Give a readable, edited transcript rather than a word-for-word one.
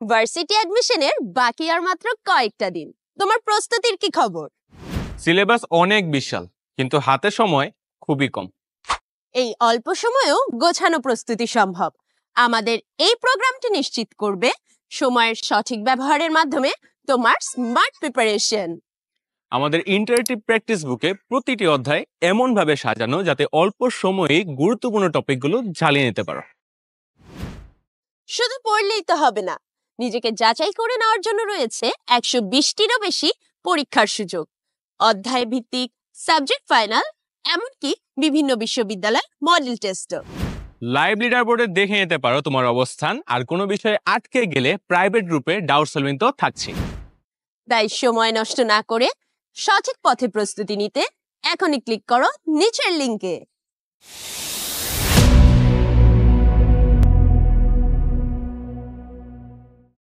Varsity অ্যাডমিশনের বাকি আর মাত্র কয়েকটা দিন। তোমার প্রস্তুতির কি খবর? সিলেবাস অনেক বিশাল, কিন্তু হাতে সময় খুবই কম। এই অল্প সময়েও গোছানো প্রস্তুতি সম্ভব। আমাদের এই প্রোগ্রামটি নিশ্চিত করবে সময়ের সঠিক ব্যবহারের মাধ্যমে তোমার স্মার্ট প্রিপারেশন। আমাদের ইন্টারেক্টিভ প্র্যাকটিস বুকে প্রতিটি অধ্যায় এমনভাবে সাজানো যাতে অল্প সময়ে গুরুত্বপূর্ণ টপিকগুলো ঝালিয়ে নিতে পারো। শুধু পড়লেই তো হবে না, নিজেকে যাচাই করে নেওয়ার জন্য রয়েছে 120টিরও বেশি পরীক্ষার সুযোগ, অধ্যায় ভিত্তিক, সাবজেক্ট ফাইনাল, এমনকি বিভিন্ন বিশ্ববিদ্যালয় মডেল টেস্টও। লাইভ লিডার বোর্ডে দেখে নিতে পারো তোমার অবস্থান, আর কোনো বিষয়ে আটকে গেলে প্রাইভেট গ্রুপে ডাউট সলভিং তো থাকছে। তাই সময় নষ্ট না করে সঠিক পথে প্রস্তুতি নিতে এখনই ক্লিক করো নিচের লিংকে।